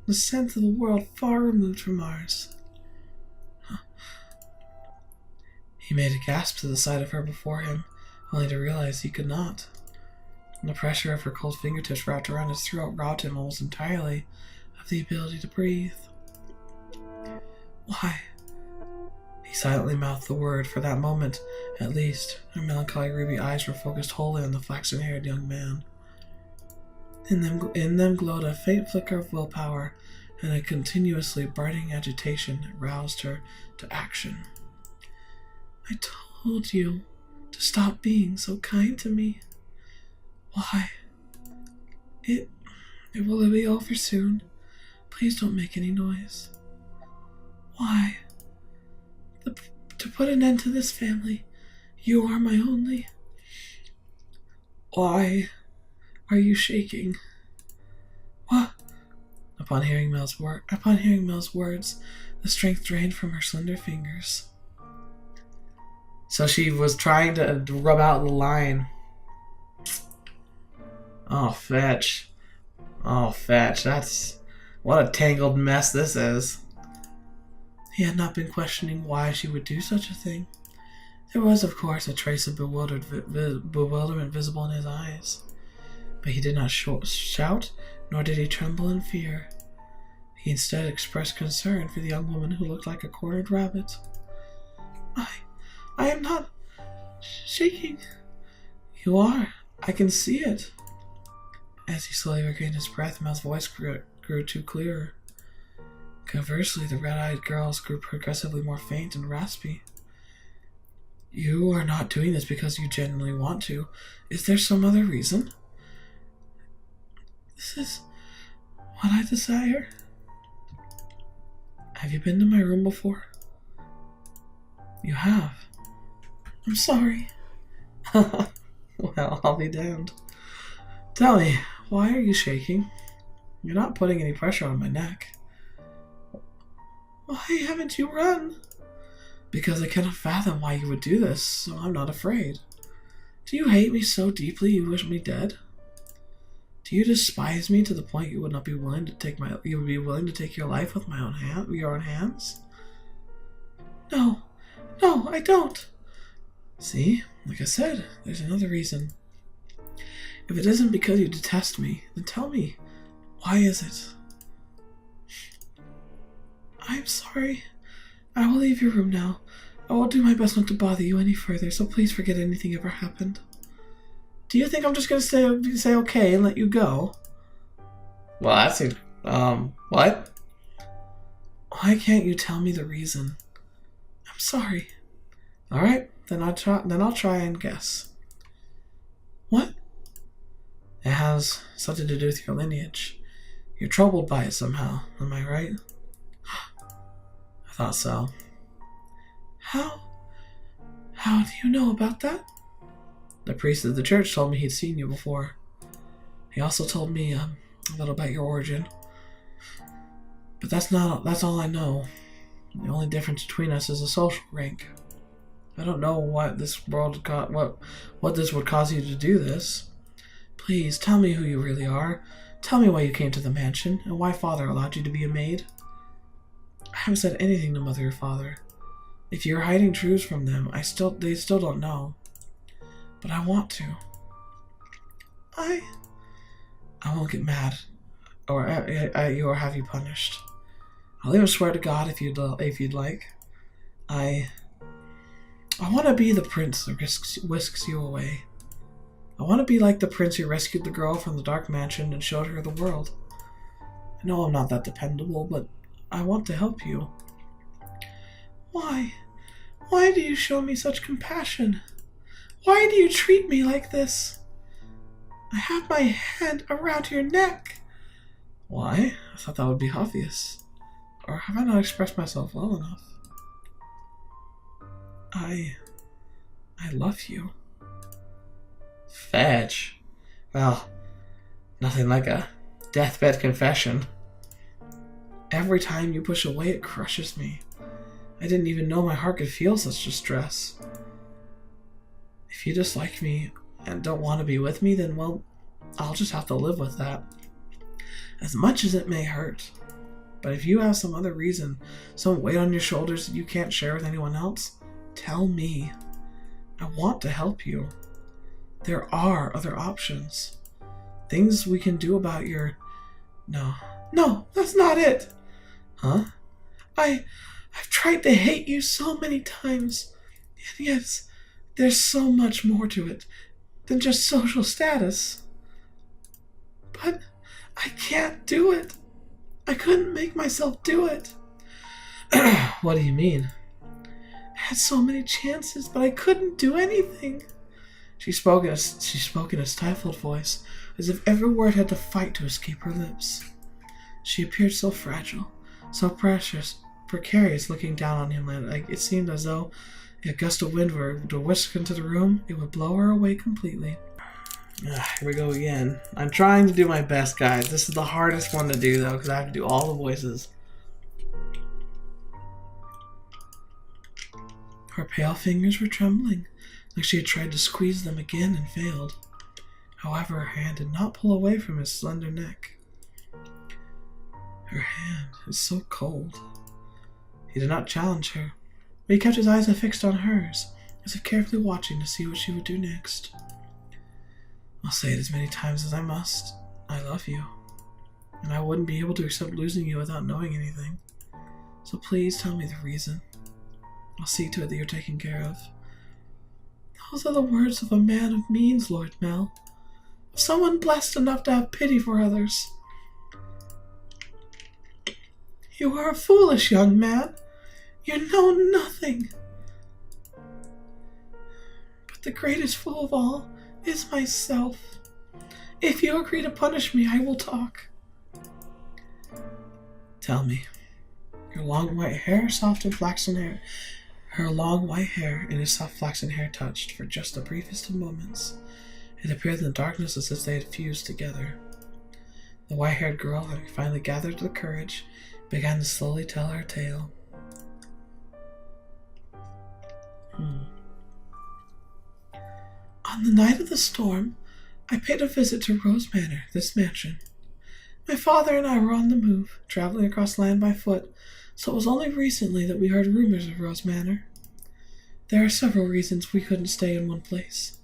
The scent of the world far removed from ours. He made a gasp to the sight of her before him, only to realize he could not. The pressure of her cold fingertips wrapped around his throat robbed him almost entirely of the ability to breathe. Why? He silently mouthed the word. For that moment, at least, her melancholy ruby eyes were focused wholly on the flaxen-haired young man. In them glowed a faint flicker of willpower, and a continuously burning agitation that roused her to action. I told you to stop being so kind to me. Why? It will be over soon. Please don't make any noise. Why? To put an end to this family, you are my only. Why are you shaking? What? Upon hearing Mell's words, the strength drained from her slender fingers. So she was trying to rub out the line. Oh, fetch. Oh, fetch. That's... What a tangled mess this is. He had not been questioning why she would do such a thing. There was, of course, a trace of bewilderment visible in his eyes, but he did not shout, nor did he tremble in fear. He instead expressed concern for the young woman who looked like a cornered rabbit. I am not shaking. You are. I can see it. As he slowly regained his breath, Mell's voice grew too clear. Conversely, the red-eyed girls grew progressively more faint and raspy. You are not doing this because you genuinely want to. Is there some other reason? This is what I desire. Have you been to my room before? You have. I'm sorry. Well, I'll be damned. Tell me, why are you shaking? You're not putting any pressure on my neck. Why haven't you run? Because I cannot fathom why you would do this, so I'm not afraid. Do you hate me so deeply you wish me dead? Do you despise me to the point you would not be willing to take your life with your own hands? No, I don't. See, like I said, there's another reason. If it isn't because you detest me, then tell me, why is it? I'm sorry. I will leave your room now. I will do my best not to bother you any further, so please forget anything ever happened. Do you think I'm just going to say okay and let you go? Well, that's it. What? Why can't you tell me the reason? I'm sorry. Alright, then I'll try and guess. What? It has something to do with your lineage. You're troubled by it somehow, am I right? I thought so. How do you know about that? The priest of the church told me he'd seen you before. He also told me a little about your origin. But that's all I know. The only difference between us is a social rank. I don't know what this would cause you to do this. Please tell me who you really are. Tell me why you came to the mansion and why Father allowed you to be a maid. I haven't said anything to Mother or Father. If you're hiding truths from them, they still don't know. But I want to. I won't get mad, or have you punished. I'll even swear to God if you'd like. I want to be the prince that whisks you away. I want to be like the prince who rescued the girl from the dark mansion and showed her the world. I know I'm not that dependable, but I want to help you. Why? Why do you show me such compassion? Why do you treat me like this? I have my hand around your neck. Why? I thought that would be obvious. Or have I not expressed myself well enough? I love you. Fetch. Well, nothing like a deathbed confession. Every time you push away, it crushes me. I didn't even know my heart could feel such distress. If you dislike me and don't want to be with me, then, well, I'll just have to live with that. As much as it may hurt. But if you have some other reason, some weight on your shoulders that you can't share with anyone else, tell me. I want to help you. There are other options. Things we can do about your... No, that's not it! Huh? I've tried to hate you so many times. And yes, there's so much more to it than just social status. But I can't do it. I couldn't make myself do it. What do you mean? I had so many chances, but I couldn't do anything. She spoke in a stifled voice, as if every word had to fight to escape her lips. She appeared so fragile, so precarious looking down on him like it seemed as though a gust of wind were to whisk into the room, it would blow her away completely. Here we go again. I'm trying to do my best, guys. This is the hardest one to do, though, because I have to do all the voices. Her pale fingers were trembling, like she had tried to squeeze them again and failed. However, her hand did not pull away from his slender neck. Her hand is so cold. He did not challenge her, but he kept his eyes fixed on hers, as if carefully watching to see what she would do next. I'll say it as many times as I must. I love you, and I wouldn't be able to accept losing you without knowing anything. So please tell me the reason. I'll see to it that you're taken care of. Those are the words of a man of means, Lord Mell. Of someone blessed enough to have pity for others. You are a foolish young man. You know nothing. But the greatest fool of all is myself. If you agree to punish me, I will talk. Tell me, your long white hair, soft and flaxen hair, her long white hair and his soft flaxen hair touched for just the briefest of moments. It appeared in the darkness as if they had fused together. The white-haired girl, having finally gathered the courage, began to slowly tell her tale. On the night of the storm, I paid a visit to Rose Manor, this mansion. My father and I were on the move, traveling across land by foot, so it was only recently that we heard rumors of Rose Manor. There are several reasons we couldn't stay in one place.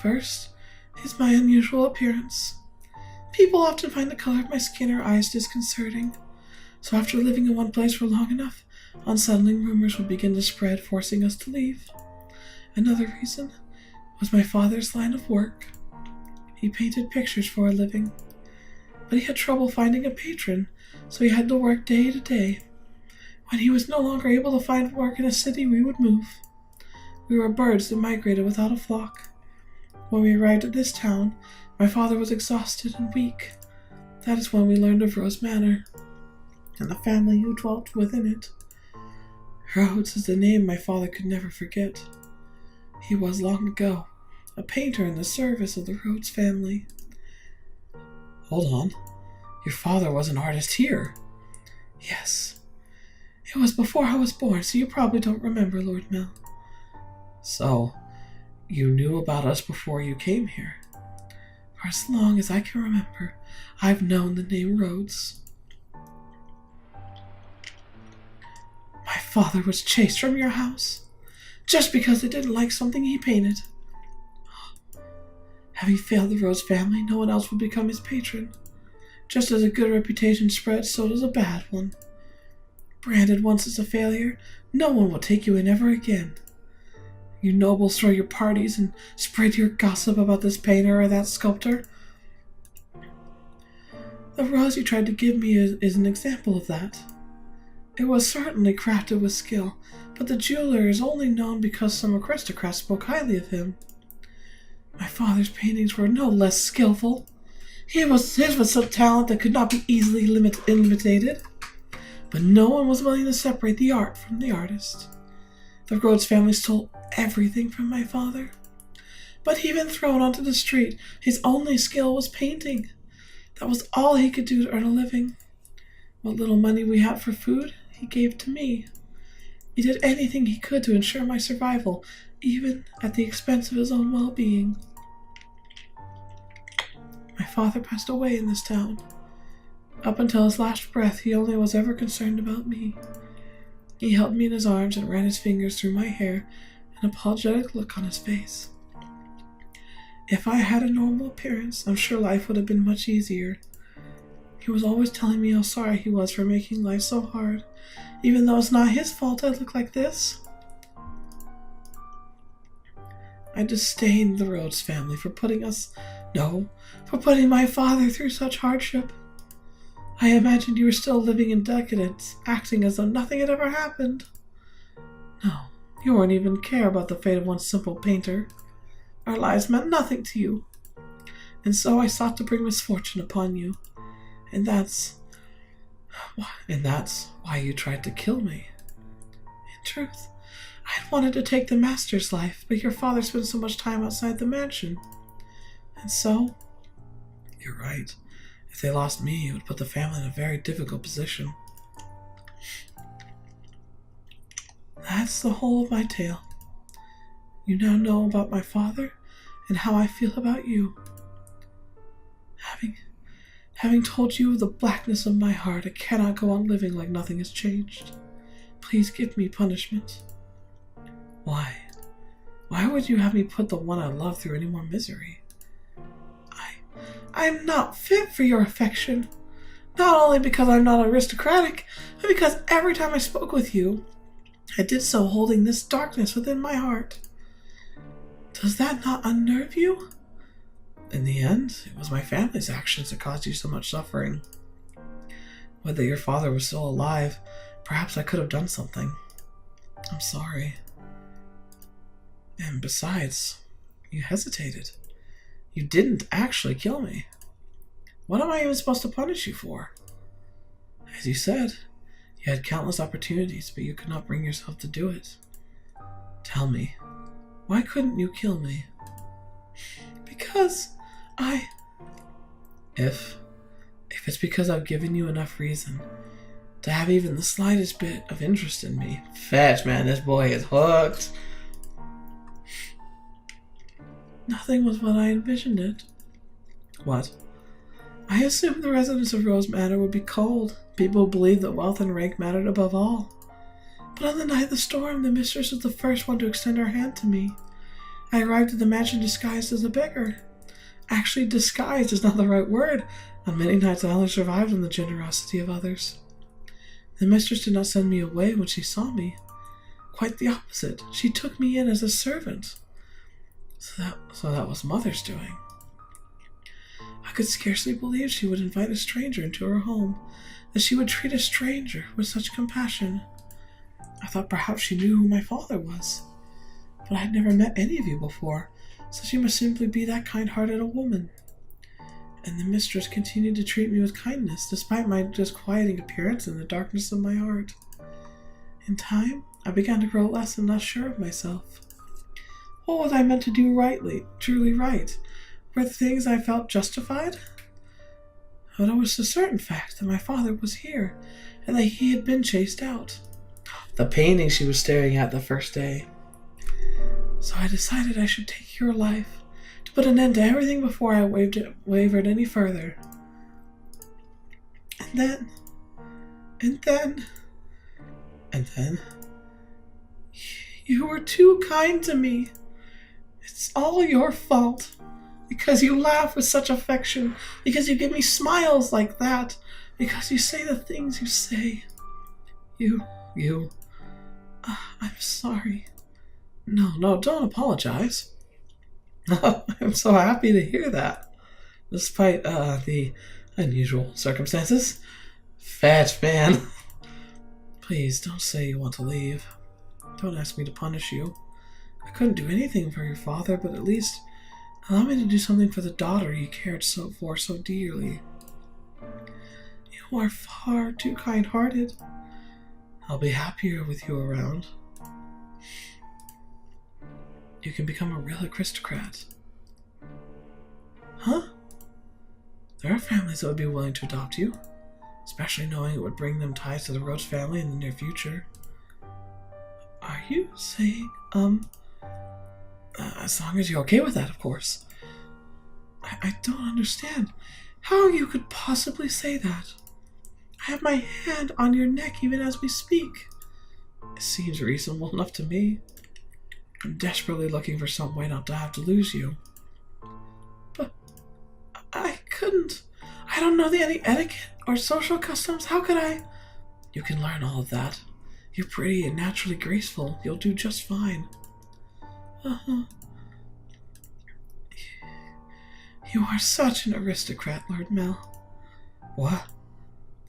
First is my unusual appearance. People often find the color of my skin or eyes disconcerting, so after living in one place for long enough, unsettling rumors would begin to spread, forcing us to leave. Another reason was my father's line of work. He painted pictures for a living, but he had trouble finding a patron, so he had to work day to day. When he was no longer able to find work in a city, we would move. We were birds that migrated without a flock. When we arrived at this town, my father was exhausted and weak. That is when we learned of Rose Manor, and the family who dwelt within it. Rhodes is the name my father could never forget. He was long ago a painter in the service of the Rhodes family. Hold on. Your father was an artist here. Yes. It was before I was born, so you probably don't remember, Lord Mell. So, you knew about us before you came here. For as long as I can remember, I've known the name Rhodes. My father was chased from your house, just because they didn't like something he painted. Having failed the Rhodes family, no one else would become his patron. Just as a good reputation spreads, so does a bad one. Branded once as a failure, no one will take you in ever again. You nobles throw your parties and spread your gossip about this painter or that sculptor. The rose you tried to give me is an example of that. It was certainly crafted with skill, but the jeweler is only known because some aristocrats spoke highly of him. My father's paintings were no less skillful. His was some talent that could not be easily imitated, but no one was willing to separate the art from the artist. The Rhodes family stole everything from my father, but even thrown onto the street, his only skill was painting. That was all he could do to earn a living. What little money we had for food, he gave to me. He did anything he could to ensure my survival, even at the expense of his own well-being. My father passed away in this town. Up until his last breath, he only was ever concerned about me. He held me in his arms and ran his fingers through my hair, an apologetic look on his face. If I had a normal appearance, I'm sure life would have been much easier. He was always telling me how sorry he was for making life so hard, even though it's not his fault I look like this. I disdained the Rhodes family for putting my father through such hardship. I imagined you were still living in decadence, acting as though nothing had ever happened. No, you wouldn't even care about the fate of one simple painter. Our lives meant nothing to you. And so I sought to bring misfortune upon you. And that's why you tried to kill me. In truth, I had wanted to take the master's life, but your father spent so much time outside the mansion. And so, you're right. If they lost me, it would put the family in a very difficult position. That's the whole of my tale. You now know about my father and how I feel about you. Having told you the blackness of my heart, I cannot go on living like nothing has changed. Please give me punishment. Why? Why would you have me put the one I love through any more misery? I'm not fit for your affection. Not only because I'm not aristocratic, but because every time I spoke with you, I did so holding this darkness within my heart. Does that not unnerve you? In the end, it was my family's actions that caused you so much suffering. Whether your father was still alive, perhaps I could have done something. I'm sorry. And besides, you hesitated. You didn't actually kill me. What am I even supposed to punish you for? As you said, you had countless opportunities, but you could not bring yourself to do it. Tell me, why couldn't you kill me? Because If it's because I've given you enough reason to have even the slightest bit of interest in me. Fetch, man, this boy is hooked. Nothing was what I envisioned it. What? I assumed the residents of Rose Manor would be cold. People believed that wealth and rank mattered above all. But on the night of the storm, the mistress was the first one to extend her hand to me. I arrived at the mansion disguised as a beggar. Actually, disguised is not the right word. On many nights I only survived on the generosity of others. The mistress did not send me away when she saw me. Quite the opposite. She took me in as a servant. So that was Mother's doing. I could scarcely believe she would invite a stranger into her home, that she would treat a stranger with such compassion. I thought perhaps she knew who my father was, but I had never met any of you before, so she must simply be that kind-hearted a woman. And the mistress continued to treat me with kindness, despite my disquieting appearance and the darkness of my heart. In time, I began to grow less and less sure of myself. What was I meant to do rightly, truly right? Were the things I felt justified? But it was a certain fact that my father was here, and that he had been chased out. The painting she was staring at the first day. So I decided I should take your life, to put an end to everything before I wavered any further. And then, you were too kind to me. It's all your fault. Because you laugh with such affection. Because you give me smiles like that. Because you say the things you say. I'm sorry. No, don't apologize. I'm so happy to hear that. Despite, the unusual circumstances. Fetch, man. Please, don't say you want to leave. Don't ask me to punish you. I couldn't do anything for your father, but at least allow me to do something for the daughter you cared so dearly. You are far too kind-hearted. I'll be happier with you around. You can become a real aristocrat. Huh? There are families that would be willing to adopt you, especially knowing it would bring them ties to the Rhodes family in the near future. Are you saying, as long as you're okay with that, of course. I don't understand how you could possibly say that. I have my hand on your neck even as we speak. It seems reasonable enough to me. I'm desperately looking for some way not to have to lose you. But I couldn't. I don't know any etiquette or social customs. How could I? You can learn all of that. You're pretty and naturally graceful. You'll do just fine. You are such an aristocrat, Lord Mell. What?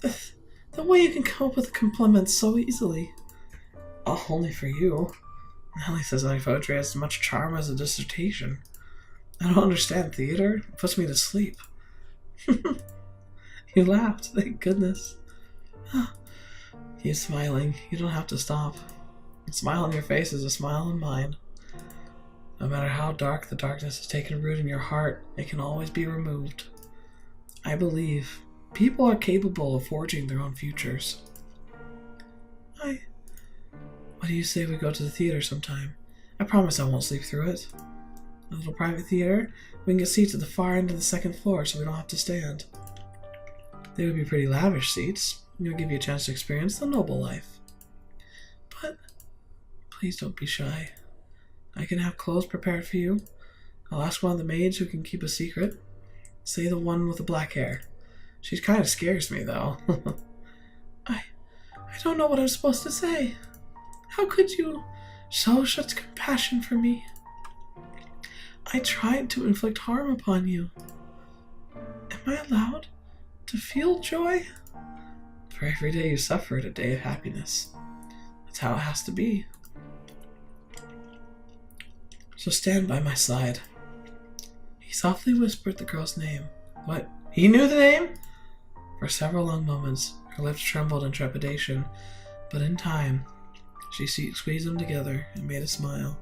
The way you can come up with compliments so easily. Oh, only for you. Nellie says my poetry has as much charm as a dissertation. I don't understand theater. It puts me to sleep. You laughed, thank goodness. He's smiling. You don't have to stop. A smile on your face is a smile on mine. No matter how dark the darkness has taken root in your heart, it can always be removed. I believe people are capable of forging their own futures. What do you say we go to the theater sometime? I promise I won't sleep through it. A little private theater. We can get seats at the far end of the second floor so we don't have to stand. They would be pretty lavish seats. It'll give you a chance to experience the noble life. But please don't be shy. I can have clothes prepared for you. I'll ask one of the maids who can keep a secret. Say the one with the black hair. She kind of scares me, though. I don't know what I'm supposed to say. How could you show such compassion for me? I tried to inflict harm upon you. Am I allowed to feel joy? For every day you suffered, a day of happiness. That's how it has to be. So stand by my side. He softly whispered the girl's name. What? He knew the name? For several long moments, her lips trembled in trepidation, but in time, she squeezed them together and made a smile.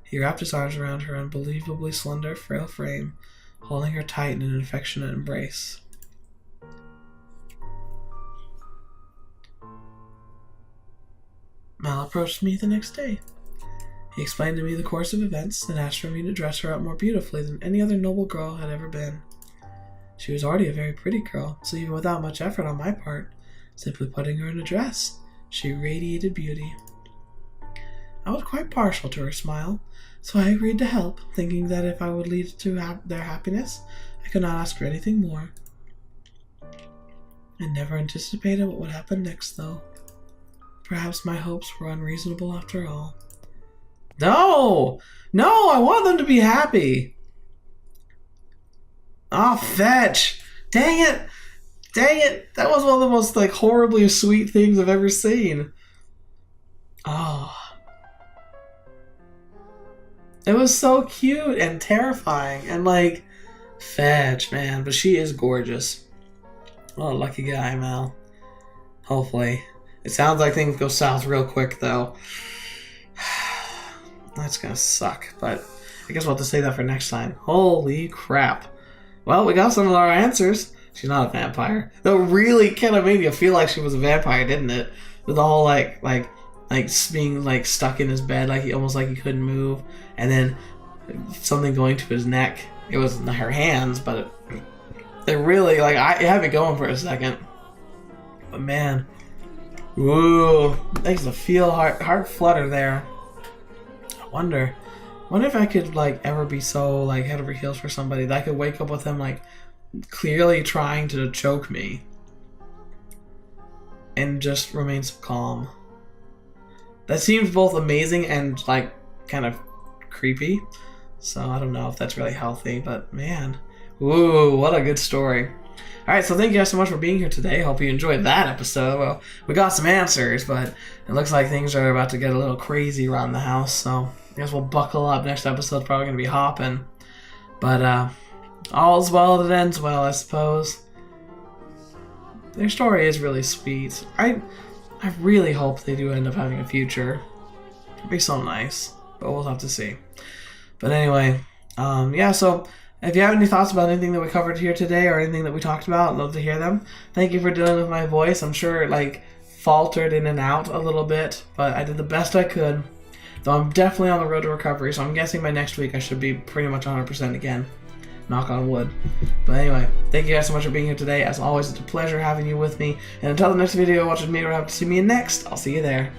He wrapped his arms around her unbelievably slender, frail frame, holding her tight in an affectionate embrace. Mell approached me the next day. He explained to me the course of events and asked for me to dress her up more beautifully than any other noble girl had ever been. She was already a very pretty girl, so even without much effort on my part, simply putting her in a dress, she radiated beauty. I was quite partial to her smile, so I agreed to help, thinking that if I would lead to their happiness, I could not ask for anything more. I never anticipated what would happen next, though. Perhaps my hopes were unreasonable after all. No! No, I want them to be happy! Oh, fetch! Dang it! Dang it! That was one of the most, horribly sweet things I've ever seen. Oh. It was so cute and terrifying and, fetch, man. But she is gorgeous. What a lucky guy, Mell. Hopefully. It sounds like things go south real quick, though. That's gonna suck, but I guess we'll have to save that for next time. Holy crap. Well, we got some of our answers. She's not a vampire. Though really kind of made you feel like she was a vampire, didn't it? With the whole, being, stuck in his bed, almost like he couldn't move, and then something going to his neck. It wasn't her hands, but it really, it had me going for a second. But man, whoa, makes me feel heart flutter there. I wonder if I could ever be so head over heels for somebody that I could wake up with him clearly trying to choke me and just remain so calm. That seems both amazing and kind of creepy. So I don't know if that's really healthy, but man, ooh, what a good story. Alright, so thank you guys so much for being here today. Hope you enjoyed that episode. Well, we got some answers, but it looks like things are about to get a little crazy around the house, so I guess we'll buckle up. Next episode's probably going to be hopping. But, all's well that ends well, I suppose. Their story is really sweet. I really hope they do end up having a future. It'd be so nice, but we'll have to see. But anyway, yeah, so if you have any thoughts about anything that we covered here today or anything that we talked about, I'd love to hear them. Thank you for dealing with my voice. I'm sure it faltered in and out a little bit, but I did the best I could. Though I'm definitely on the road to recovery, so I'm guessing by next week I should be pretty much 100% again. Knock on wood. But anyway, thank you guys so much for being here today. As always, it's a pleasure having you with me. And until the next video, watch with me or have to see me in next. I'll see you there.